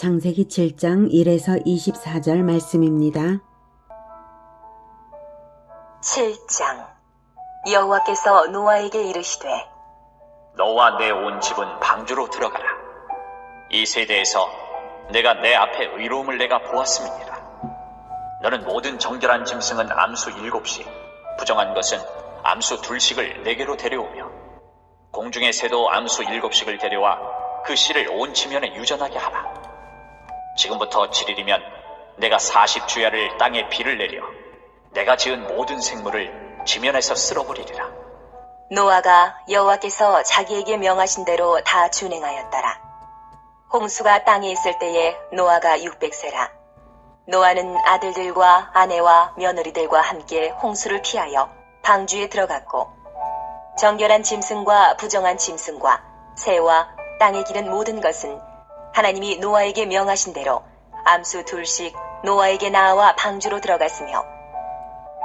창세기 7장 1에서 24절 말씀입니다. 7장 여호와께서 노아에게 이르시되 너와 내 온 집은 방주로 들어가라. 이 세대에서 내가 내 앞에 의로움을 내가 보았음이니라. 너는 모든 정결한 짐승은 암수 7씩, 부정한 것은 암수 2씩을 내게로 데려오며 공중의 새도 암수 7씩을 데려와 그 씨를 온 지면에 유전하게 하라. 지금부터 7일이면 내가 40주야를 땅에 비를 내려 내가 지은 모든 생물을 지면에서 쓸어버리리라. 노아가 여호와께서 자기에게 명하신 대로 다 준행하였더라. 홍수가 땅에 있을 때에 노아가 600세라. 노아는 아들들과 아내와 며느리들과 함께 홍수를 피하여 방주에 들어갔고 정결한 짐승과 부정한 짐승과 새와 땅에 기른 모든 것은 하나님이 노아에게 명하신 대로 암수 2씩 노아에게 나와 방주로 들어갔으며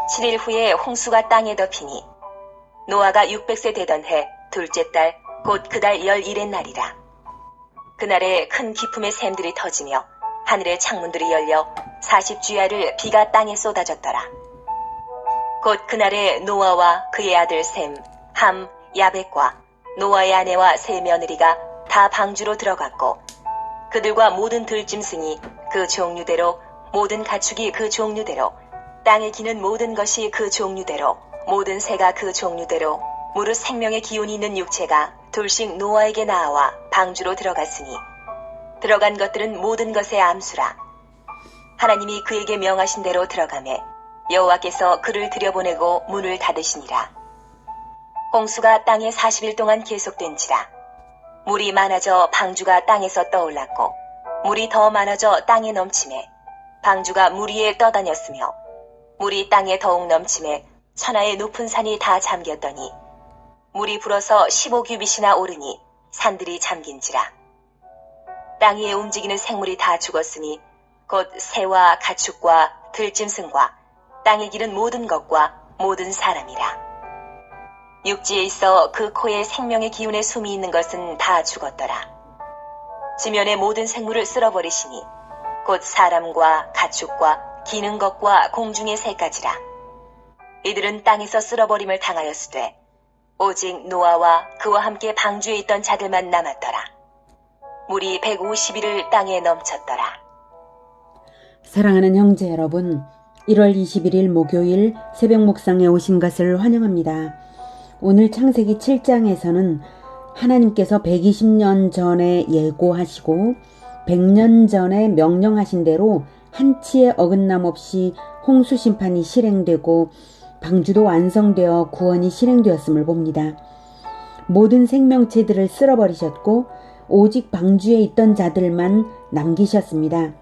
7일 후에 홍수가 땅에 덮이니 노아가 600세 되던 해 둘째 달 곧 그달 11의 날이라. 그날에 큰 기품의 샘들이 터지며 하늘의 창문들이 열려 40주야를 비가 땅에 쏟아졌더라. 곧 그날에 노아와 그의 아들 셈, 함, 야벳과 노아의 아내와 세 며느리가 다 방주로 들어갔고 그들과 모든 들짐승이 그 종류대로 모든 가축이 그 종류대로 땅에 기는 모든 것이 그 종류대로 모든 새가 그 종류대로 무릇 생명의 기운이 있는 육체가 둘씩 노아에게 나와 방주로 들어갔으니 들어간 것들은 모든 것의 암수라. 하나님이 그에게 명하신 대로 들어가매 여호와께서 그를 들여보내고 문을 닫으시니라. 홍수가 땅에 40일 동안 계속된지라. 물이 많아져 방주가 땅에서 떠올랐고 물이 더 많아져 땅에 넘침에 방주가 물 위에 떠다녔으며 물이 땅에 더욱 넘침에 천하의 높은 산이 다 잠겼더니 물이 불어서 15규빗이나 오르니 산들이 잠긴지라. 땅 위에 움직이는 생물이 다 죽었으니 곧 새와 가축과 들짐승과 땅에 기른 모든 것과 모든 사람이라. 육지에 있어 그 코에 생명의 기운의 숨이 있는 것은 다 죽었더라. 지면의 모든 생물을 쓸어버리시니 곧 사람과 가축과 기는 것과 공중의 새까지라. 이들은 땅에서 쓸어버림을 당하였으되 오직 노아와 그와 함께 방주에 있던 자들만 남았더라. 물이 150일을 땅에 넘쳤더라. 사랑하는 형제 여러분, 1월 21일 목요일 새벽 묵상에 오신 것을 환영합니다. 오늘 창세기 7장에서는 하나님께서 120년 전에 예고하시고 100년 전에 명령하신 대로 한치의 어긋남 없이 홍수 심판이 실행되고 방주도 완성되어 구원이 실행되었음을 봅니다. 모든 생명체들을 쓸어버리셨고 오직 방주에 있던 자들만 남기셨습니다.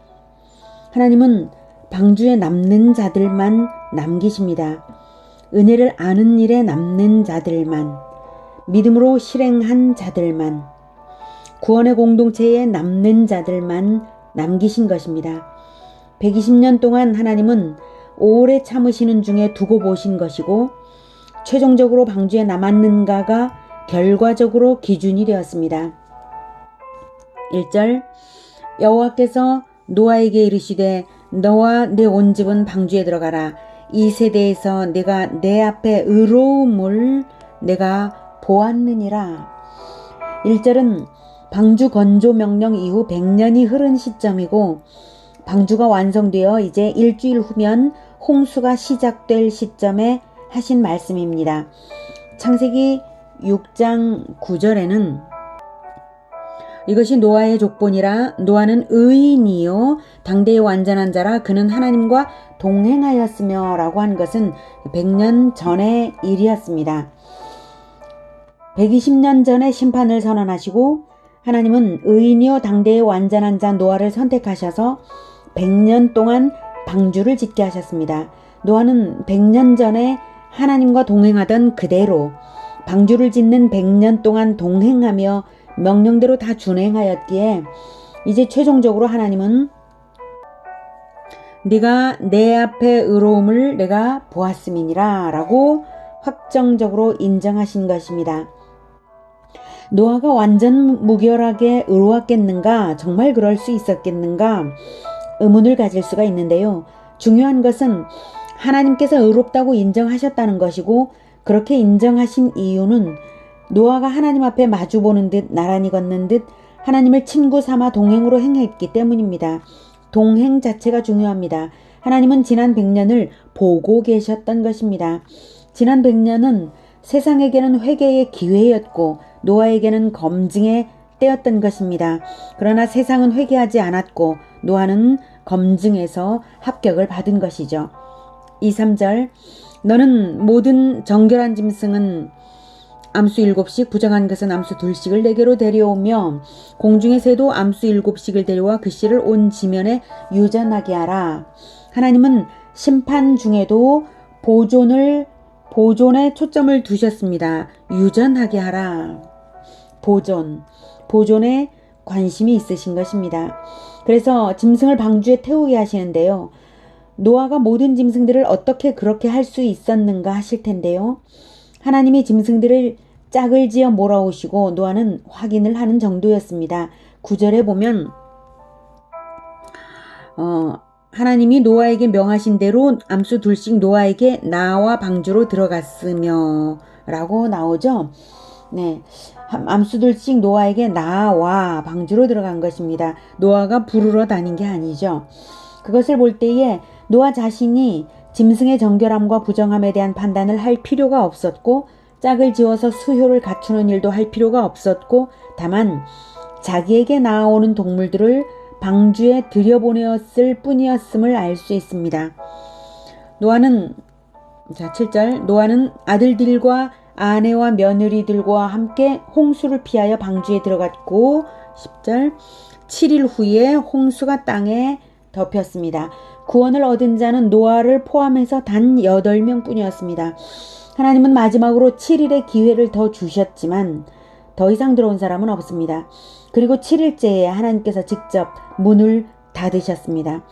하나님은 방주에 남는 자들만 남기십니다. 은혜를 아는 일에 남는 자들만, 믿음으로 실행한 자들만, 구원의 공동체에 남는 자들만 남기신 것입니다. 120년 동안 하나님은 오래 참으시는 중에 두고 보신 것이고 최종적으로 방주에 남았는가가 결과적으로 기준이 되었습니다. 1절 여호와께서 노아에게 이르시되 너와 내 온 집은 방주에 들어가라. 이 세대에서 내가 내 앞에 의로움을 내가 보았느니라. 1절은 방주 건조 명령 이후 100년이 흐른 시점이고 방주가 완성되어 이제 일주일 후면 홍수가 시작될 시점에 하신 말씀입니다. 창세기 6장 9절에는 이것이 노아의 족본이라. 노아는 의인이요 당대의 완전한 자라. 그는 하나님과 동행하였으며 라고 한 것은 100년 전의 일이었습니다. 120년 전에 심판을 선언하시고 하나님은 의인이요 당대의 완전한 자 노아를 선택하셔서 100년 동안 방주를 짓게 하셨습니다. 노아는 100년 전에 하나님과 동행하던 그대로 방주를 짓는 100년 동안 동행하며 명령대로 다 준행하였기에 이제 최종적으로 하나님은 네가 내 앞에 의로움을 내가 보았음이니라 라고 확정적으로 인정하신 것입니다. 노아가 완전 무결하게 의로웠겠는가? 정말 그럴 수 있었겠는가? 의문을 가질 수가 있는데요. 중요한 것은 하나님께서 의롭다고 인정하셨다는 것이고, 그렇게 인정하신 이유는 노아가 하나님 앞에 마주보는 듯 나란히 걷는 듯 하나님을 친구 삼아 동행으로 행했기 때문입니다. 동행 자체가 중요합니다. 하나님은 지난 100년을 보고 계셨던 것입니다. 지난 100년은 세상에게는 회개의 기회였고 노아에게는 검증의 때였던 것입니다. 그러나 세상은 회개하지 않았고 노아는 검증에서 합격을 받은 것이죠. 2, 3절 너는 모든 정결한 짐승은 암수 7씩 부정한 것은 암수 2씩을 내게로 데려오며 공중의 새도 암수 7씩을 데려와 그 씨를 온 지면에 유전하게 하라. 하나님은 심판 중에도 보존에 초점을 두셨습니다. 유전하게 하라. 보존에 관심이 있으신 것입니다. 그래서 짐승을 방주에 태우게 하시는데요. 노아가 모든 짐승들을 어떻게 그렇게 할 수 있었는가 하실 텐데요. 하나님이 짐승들을 짝을 지어 몰아오시고 노아는 확인을 하는 정도였습니다. 9절에 보면 하나님이 노아에게 명하신 대로 암수 2씩 노아에게 나와 방주로 들어갔으며 라고 나오죠. 네, 암수 2씩 노아에게 나와 방주로 들어간 것입니다. 노아가 부르러 다닌 게 아니죠. 그것을 볼 때에 노아 자신이 짐승의 정결함과 부정함에 대한 판단을 할 필요가 없었고 짝을 지어서 수효를 갖추는 일도 할 필요가 없었고 다만 자기에게 나아오는 동물들을 방주에 들여보내었을 뿐이었음을 알 수 있습니다. 노아는 7절 노아는 아들들과 아내와 며느리들과 함께 홍수를 피하여 방주에 들어갔고 10절 7일 후에 홍수가 땅에 덮였습니다. 구원을 얻은 자는 노아를 포함해서 단 8명 뿐이었습니다. 하나님은 마지막으로 7일의 기회를 더 주셨지만 더 이상 들어온 사람은 없습니다. 그리고 7일째에 하나님께서 직접 문을 닫으셨습니다.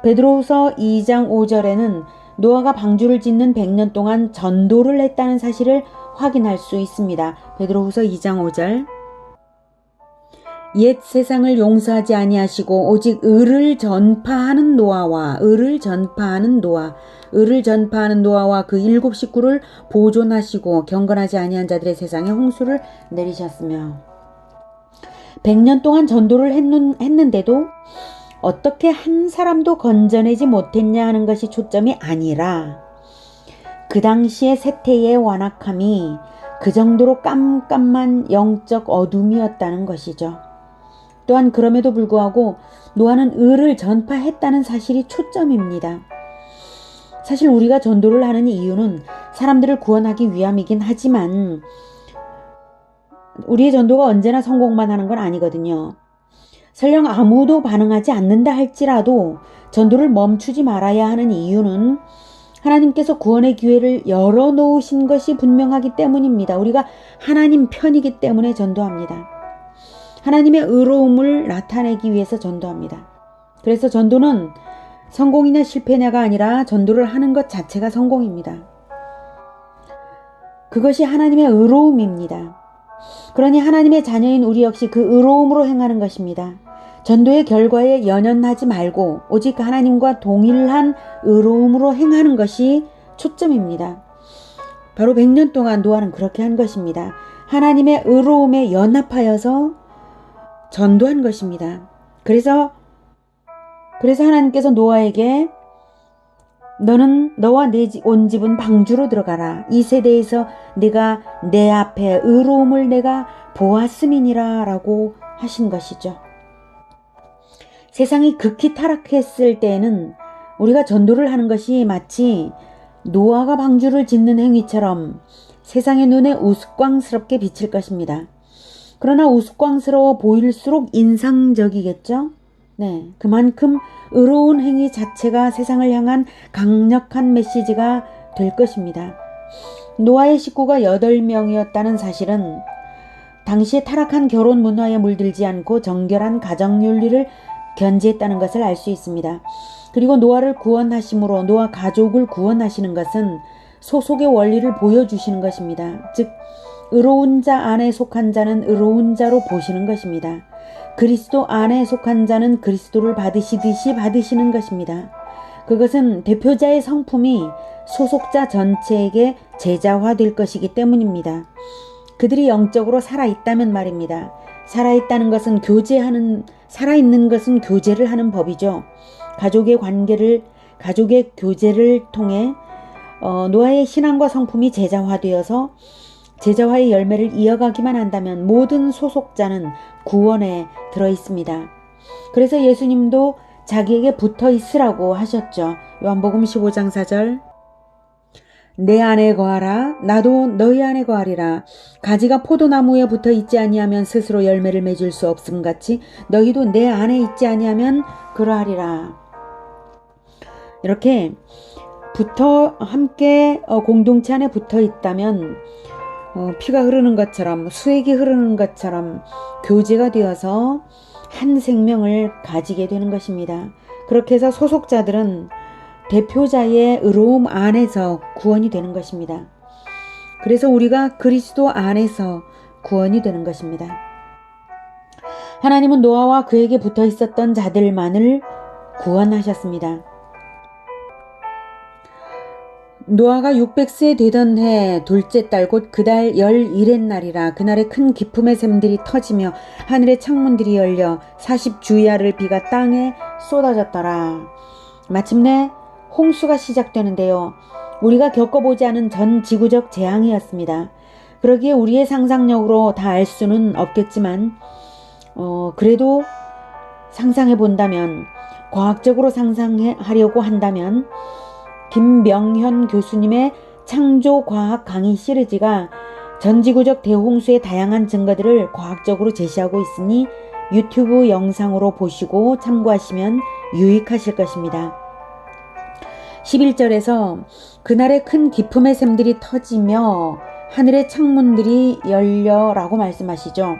베드로후서 2장 5절에는 노아가 방주를 짓는 100년 동안 전도를 했다는 사실을 확인할 수 있습니다. 베드로후서 2장 5절 옛 세상을 용서하지 아니하시고 오직 의를 전파하는 노아와 그 7 식구를 보존하시고 경건하지 아니한 자들의 세상에 홍수를 내리셨으며 100년 동안 전도를 했는데도 어떻게 한 사람도 건져내지 못했냐 하는 것이 초점이 아니라 그 당시의 세태의 완악함이 그 정도로 깜깜한 영적 어둠이었다는 것이죠. 또한 그럼에도 불구하고 노아는 의를 전파했다는 사실이 초점입니다. 사실 우리가 전도를 하는 이유는 사람들을 구원하기 위함이긴 하지만 우리의 전도가 언제나 성공만 하는 건 아니거든요. 설령 아무도 반응하지 않는다 할지라도 전도를 멈추지 말아야 하는 이유는 하나님께서 구원의 기회를 열어놓으신 것이 분명하기 때문입니다. 우리가 하나님 편이기 때문에 전도합니다. 하나님의 의로움을 나타내기 위해서 전도합니다. 그래서 전도는 성공이냐 실패냐가 아니라 전도를 하는 것 자체가 성공입니다. 그것이 하나님의 의로움입니다. 그러니 하나님의 자녀인 우리 역시 그 의로움으로 행하는 것입니다. 전도의 결과에 연연하지 말고 오직 하나님과 동일한 의로움으로 행하는 것이 초점입니다. 바로 100년 동안 노아는 그렇게 한 것입니다. 하나님의 의로움에 연합하여서 전도한 것입니다. 그래서 하나님께서 노아에게 너는 너와 내 온 집은 방주로 들어가라. 이 세대에서 네가 내 앞에 의로움을 내가 보았음이니라 라고 하신 것이죠. 세상이 극히 타락했을 때에는 우리가 전도를 하는 것이 마치 노아가 방주를 짓는 행위처럼 세상의 눈에 우스꽝스럽게 비칠 것입니다. 그러나 우스꽝스러워 보일수록 인상적이겠죠? 네, 그만큼 의로운 행위 자체가 세상을 향한 강력한 메시지가 될 것입니다. 노아의 식구가 8명이었다는 사실은 당시의 타락한 결혼 문화에 물들지 않고 정결한 가정윤리를 견지했다는 것을 알 수 있습니다. 그리고 노아를 구원하심으로 노아 가족을 구원하시는 것은 소속의 원리를 보여주시는 것입니다. 즉 의로운 자 안에 속한 자는 의로운 자로 보시는 것입니다. 그리스도 안에 속한 자는 그리스도를 받으시듯이 받으시는 것입니다. 그것은 대표자의 성품이 소속자 전체에게 제자화될 것이기 때문입니다. 그들이 영적으로 살아있다면 말입니다. 살아있는 것은 교제를 하는 법이죠. 가족의 교제를 통해 노아의 신앙과 성품이 제자화되어서 제자화의 열매를 이어가기만 한다면 모든 소속자는 구원에 들어있습니다. 그래서 예수님도 자기에게 붙어 있으라고 하셨죠. 요한복음 15장 4절. 내 안에 거하라. 나도 너희 안에 거하리라. 가지가 포도나무에 붙어 있지 아니하면 스스로 열매를 맺을 수 없음 같이 너희도 내 안에 있지 아니하면 그러하리라. 이렇게 함께 공동체 안에 붙어 있다면 피가 흐르는 것처럼 수액이 흐르는 것처럼 교제가 되어서 한 생명을 가지게 되는 것입니다. 그렇게 해서 소속자들은 대표자의 의로움 안에서 구원이 되는 것입니다. 그래서 우리가 그리스도 안에서 구원이 되는 것입니다. 하나님은 노아와 그에게 붙어 있었던 자들만을 구원하셨습니다. 노아가 600세 되던 해 둘째 달 곧 그달 11의 날이라. 그날에 큰 기품의 샘들이 터지며 하늘의 창문들이 열려 40주야를 비가 땅에 쏟아졌더라. 마침내 홍수가 시작되는데요. 우리가 겪어보지 않은 전 지구적 재앙이었습니다. 그러기에 우리의 상상력으로 다 알 수는 없겠지만 그래도 상상해 본다면, 과학적으로 상상하려고 한다면 김명현 교수님의 창조과학 강의 시리즈가 전지구적 대홍수의 다양한 증거들을 과학적으로 제시하고 있으니 유튜브 영상으로 보시고 참고하시면 유익하실 것입니다. 11절에서 그날에 큰 기품의 샘들이 터지며 하늘의 창문들이 열려라고 말씀하시죠.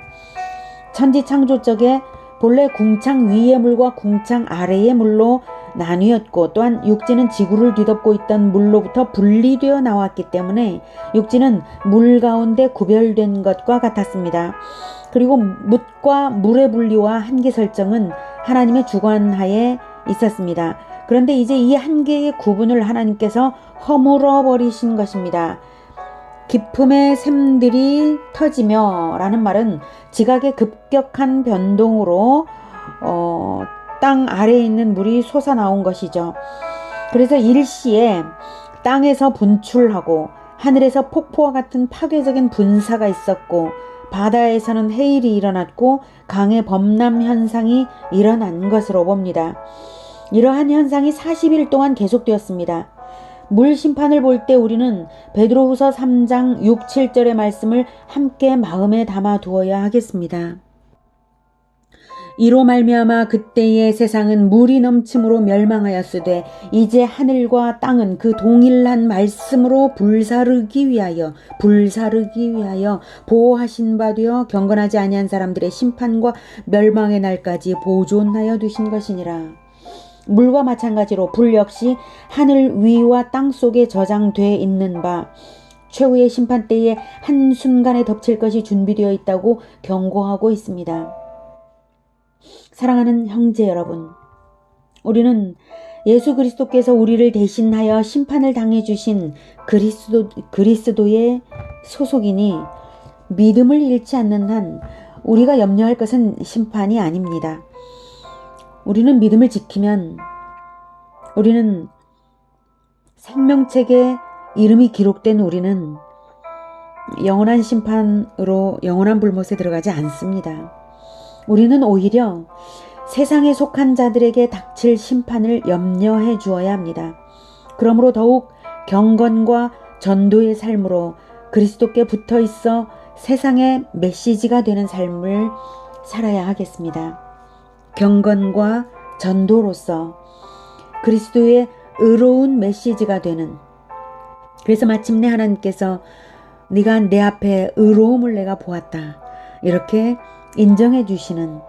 천지 창조적에 본래 궁창 위의 물과 궁창 아래의 물로 나뉘었고, 또한 육지는 지구를 뒤덮고 있던 물로부터 분리되어 나왔기 때문에 육지는 물 가운데 구별된 것과 같았습니다. 그리고 뭇과 물의 분리와 한계 설정은 하나님의 주관하에 있었습니다. 그런데 이제 이 한계의 구분을 하나님께서 허물어 버리신 것입니다. 기품의 샘들이 터지며 라는 말은 지각의 급격한 변동으로 땅 아래에 있는 물이 솟아나온 것이죠. 그래서 일시에 땅에서 분출하고 하늘에서 폭포와 같은 파괴적인 분사가 있었고, 바다에서는 해일이 일어났고 강의 범람 현상이 일어난 것으로 봅니다. 이러한 현상이 40일 동안 계속되었습니다. 물 심판을 볼 때 우리는 베드로후서 3장 6, 7절의 말씀을 함께 마음에 담아 두어야 하겠습니다. 이로 말미암아 그때의 세상은 물이 넘침으로 멸망하였으되 이제 하늘과 땅은 그 동일한 말씀으로 불사르기 위하여 보호하신 바 되어 경건하지 아니한 사람들의 심판과 멸망의 날까지 보존하여 두신 것이니라. 물과 마찬가지로 불 역시 하늘 위와 땅 속에 저장돼 있는 바 최후의 심판 때에 한순간에 덮칠 것이 준비되어 있다고 경고하고 있습니다. 사랑하는 형제 여러분, 우리는 예수 그리스도께서 우리를 대신하여 심판을 당해주신 그리스도의 소속이니 믿음을 잃지 않는 한 우리가 염려할 것은 심판이 아닙니다. 우리는 믿음을 지키면 우리는 생명책에 이름이 기록된 우리는 영원한 심판으로 영원한 불못에 들어가지 않습니다. 우리는 오히려 세상에 속한 자들에게 닥칠 심판을 염려해 주어야 합니다. 그러므로 더욱 경건과 전도의 삶으로 그리스도께 붙어 있어 세상의 메시지가 되는 삶을 살아야 하겠습니다. 경건과 전도로서 그리스도의 의로운 메시지가 되는, 그래서 마침내 하나님께서 네가 내 앞에 의로움을 내가 보았다, 이렇게 인정해 주시는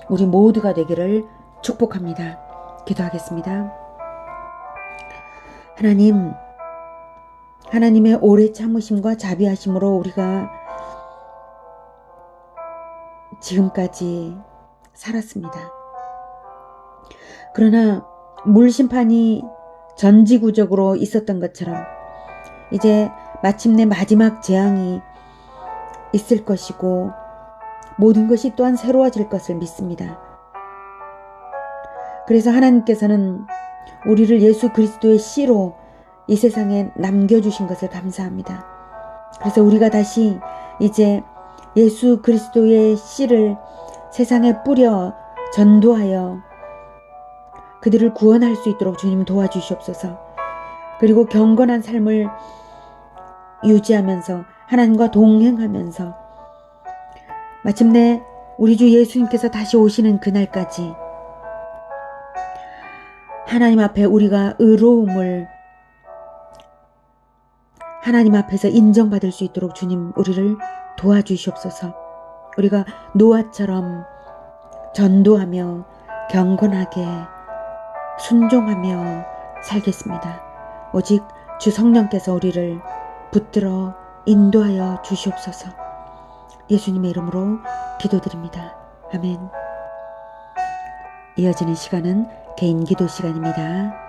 우리 모두가 되기를 축복합니다. 기도하겠습니다. 하나님, 하나님의 오래 참으심과 자비하심으로 우리가 지금까지 살았습니다. 그러나 물심판이 전지구적으로 있었던 것처럼 이제 마침내 마지막 재앙이 있을 것이고 모든 것이 또한 새로워질 것을 믿습니다. 그래서 하나님께서는 우리를 예수 그리스도의 씨로 이 세상에 남겨주신 것을 감사합니다. 그래서 우리가 다시 이제 예수 그리스도의 씨를 세상에 뿌려 전도하여 그들을 구원할 수 있도록 주님 도와주시옵소서. 그리고 경건한 삶을 유지하면서 하나님과 동행하면서 마침내 우리 주 예수님께서 다시 오시는 그날까지 하나님 앞에 우리가 의로움을 하나님 앞에서 인정받을 수 있도록 주님 우리를 도와주시옵소서. 우리가 노아처럼 전도하며 경건하게 순종하며 살겠습니다. 오직 주 성령께서 우리를 붙들어 인도하여 주시옵소서. 예수님의 이름으로 기도드립니다. 아멘. 이어지는 시간은 개인 기도 시간입니다.